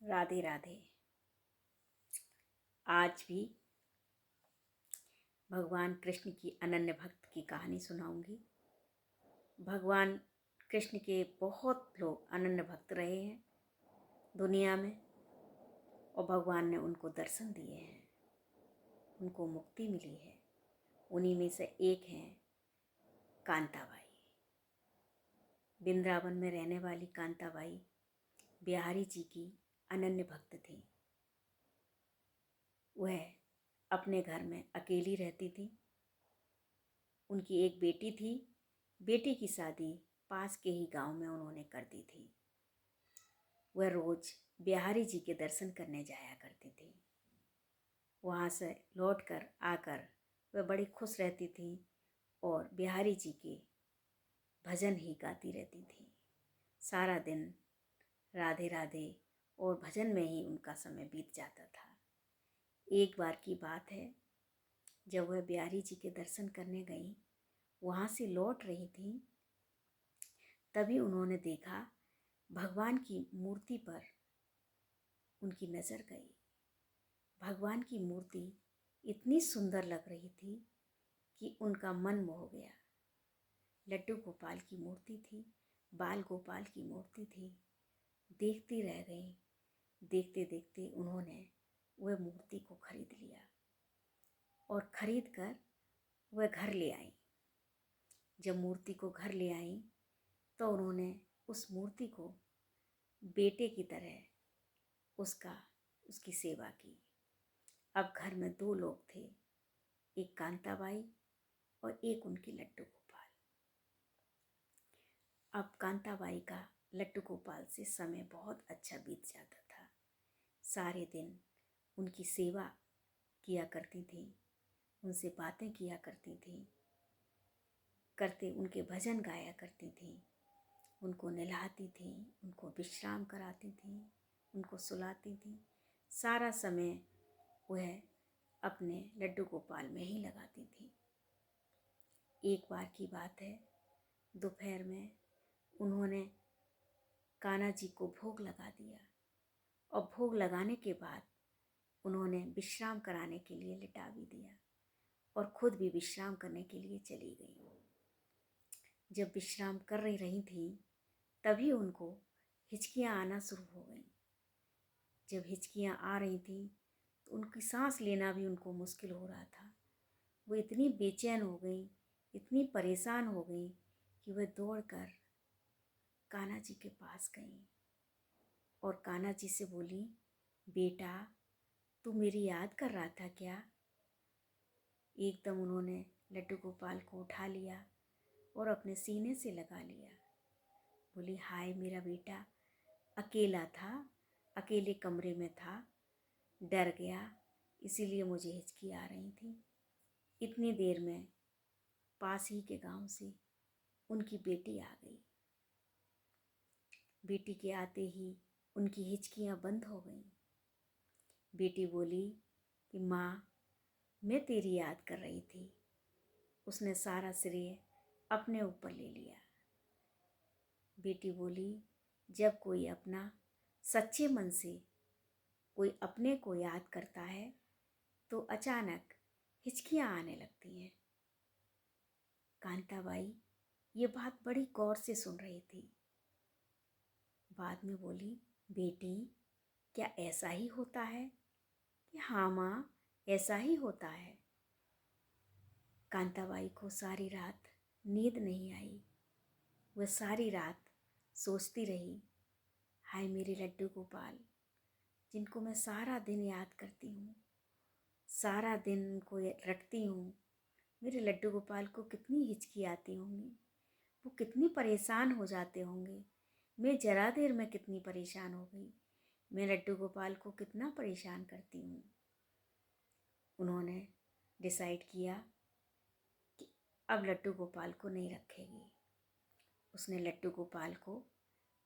राधे राधे। आज भी भगवान कृष्ण की अनन्य भक्त की कहानी सुनाऊंगी। भगवान कृष्ण के बहुत लोग अनन्य भक्त रहे हैं दुनिया में, और भगवान ने उनको दर्शन दिए हैं, उनको मुक्ति मिली है। उन्हीं में से एक हैं कांताबाई। वृंदावन में रहने वाली कांताबाई बिहारी जी की अनन्य भक्त थी। वह अपने घर में अकेली रहती थी। उनकी एक बेटी थी। बेटी की शादी पास के ही गांव में उन्होंने कर दी थी। वह रोज बिहारी जी के दर्शन करने जाया करती थी। वहाँ से लौटकर आकर वह बड़ी खुश रहती थी और बिहारी जी के भजन ही गाती रहती थी। सारा दिन राधे राधे और भजन में ही उनका समय बीत जाता था। एक बार की बात है, जब वह बिहारी जी के दर्शन करने गई, वहाँ से लौट रही थी, तभी उन्होंने देखा भगवान की मूर्ति पर उनकी नज़र गई। भगवान की मूर्ति इतनी सुंदर लग रही थी कि उनका मन मोह गया। लड्डू गोपाल की मूर्ति थी, बाल गोपाल की मूर्ति थी। देखती रह गई। देखते देखते उन्होंने वह मूर्ति को खरीद लिया और खरीद कर वह घर ले आई। जब मूर्ति को घर ले आई तो उन्होंने उस मूर्ति को बेटे की तरह उसकी सेवा की। अब घर में दो लोग थे, एक कांताबाई और एक उनकी लड्डू गोपाल। अब कांताबाई का लड्डू गोपाल से समय बहुत अच्छा बीत जाता था। सारे दिन उनकी सेवा किया करती थी, उनसे बातें किया करती थी, उनके भजन गाया करती थी, उनको नहलाती थी, उनको विश्राम कराती थी, उनको सुलाती थी। सारा समय वह अपने लड्डू गोपाल में ही लगाती थी। एक बार की बात है, दोपहर में उन्होंने कान्हा जी को भोग लगा दिया और भोग लगाने के बाद उन्होंने विश्राम कराने के लिए लिटा भी दिया और खुद भी विश्राम करने के लिए चली गई। जब विश्राम कर रही थी, तभी उनको हिचकियाँ आना शुरू हो गई। जब हिचकियाँ आ रही थी तो उनकी सांस लेना भी उनको मुश्किल हो रहा था। वो इतनी बेचैन हो गई, इतनी परेशान हो गई कि वह दौड़कर कान्हा जी के पास गई और कान्हा जी से बोली, बेटा तू मेरी याद कर रहा था क्या? एकदम उन्होंने लड्डू गोपाल को उठा लिया और अपने सीने से लगा लिया। बोली, हाय मेरा बेटा, अकेला था, अकेले कमरे में था, डर गया, इसीलिए मुझे हिचकी आ रही थी। इतनी देर में पास ही के गांव से उनकी बेटी आ गई। बेटी के आते ही उनकी हिचकियाँ बंद हो गईं। बेटी बोली कि माँ, मैं तेरी याद कर रही थी। उसने सारा श्रेय अपने ऊपर ले लिया। बेटी बोली, जब कोई अपना सच्चे मन से कोई अपने को याद करता है तो अचानक हिचकियाँ आने लगती हैं। कांताबाई ये बात बड़ी गौर से सुन रही थी। बाद में बोली, बेटी क्या ऐसा ही होता है? कि हाँ माँ, ऐसा ही होता है। कांताबाई को सारी रात नींद नहीं आई। वह सारी रात सोचती रही, हाय मेरे लड्डू गोपाल, जिनको मैं सारा दिन याद करती हूँ, सारा दिन उनको रटती हूँ। मेरे लड्डू गोपाल को कितनी हिचकी आती होंगी, वो कितनी परेशान हो जाते होंगे। मैं जरा देर में कितनी परेशान हो गई, मैं लड्डू गोपाल को कितना परेशान करती हूँ। उन्होंने डिसाइड किया कि अब लड्डू गोपाल को नहीं रखेगी। उसने लड्डू गोपाल को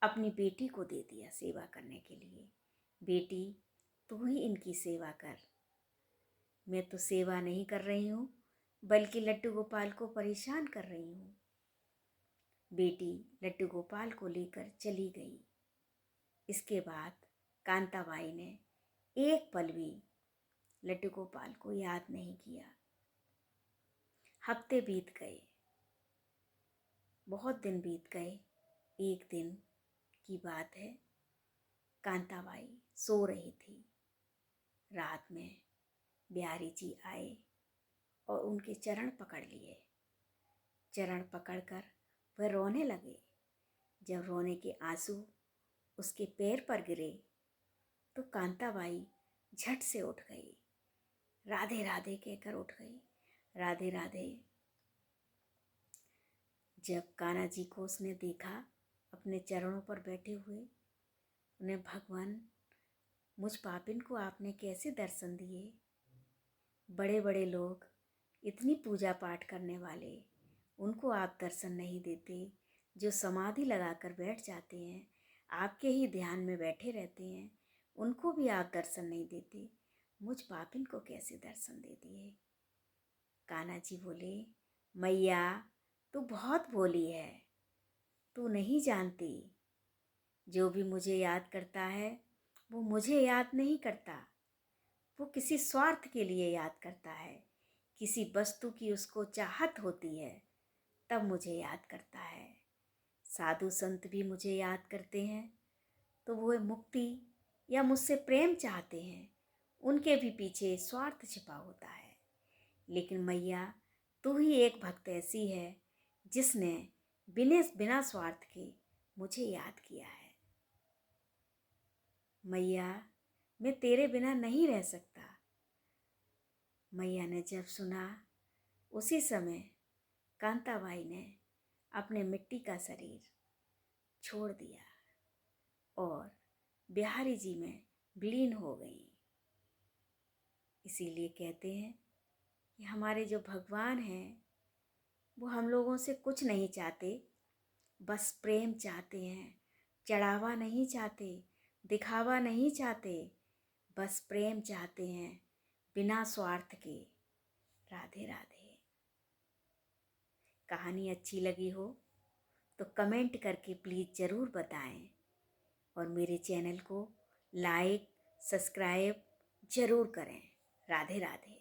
अपनी बेटी को दे दिया सेवा करने के लिए। बेटी तू ही इनकी सेवा कर, मैं तो सेवा नहीं कर रही हूँ बल्कि लड्डू गोपाल को परेशान कर रही हूँ। बेटी लड्डू गोपाल को लेकर चली गई। इसके बाद कांताबाई ने एक पल भी लड्डू गोपाल को याद नहीं किया। हफ्ते बीत गए, बहुत दिन बीत गए। एक दिन की बात है, कांताबाई सो रही थी। रात में बिहारी जी आए और उनके चरण पकड़ लिए। चरण पकड़कर वह रोने लगे। जब रोने के आंसू उसके पैर पर गिरे तो कांताबाई झट से उठ गई, राधे राधे कहकर उठ गई, राधे राधे। जब कान्हा जी को उसने देखा अपने चरणों पर बैठे हुए, उन्हें भगवान, मुझ पापिन को आपने कैसे दर्शन दिए? बड़े बड़े लोग, इतनी पूजा पाठ करने वाले, उनको आप दर्शन नहीं देते। जो समाधि लगाकर बैठ जाते हैं, आपके ही ध्यान में बैठे रहते हैं, उनको भी आप दर्शन नहीं देते। मुझ पापिन को कैसे दर्शन दे दिए? कान्हा जी बोले, मैया तू बहुत भोली है, तू नहीं जानती। जो भी मुझे याद करता है वो मुझे याद नहीं करता, वो किसी स्वार्थ के लिए याद करता है। किसी वस्तु की उसको चाहत होती है तब मुझे याद करता है। साधु संत भी मुझे याद करते हैं तो वो मुक्ति या मुझसे प्रेम चाहते हैं, उनके भी पीछे स्वार्थ छिपा होता है। लेकिन मैया तू ही एक भक्त ऐसी है जिसने बिना स्वार्थ के मुझे याद किया है। मैया मैं तेरे बिना नहीं रह सकता। मैया ने जब सुना, उसी समय कांताबाई ने अपने मिट्टी का शरीर छोड़ दिया और बिहारी जी में विलीन हो गई। इसीलिए कहते हैं कि हमारे जो भगवान हैं वो हम लोगों से कुछ नहीं चाहते, बस प्रेम चाहते हैं। चढ़ावा नहीं चाहते, दिखावा नहीं चाहते, बस प्रेम चाहते हैं बिना स्वार्थ के। राधे राधे। कहानी अच्छी लगी हो तो कमेंट करके प्लीज़ ज़रूर बताएं और मेरे चैनल को लाइक सब्सक्राइब ज़रूर करें। राधे राधे।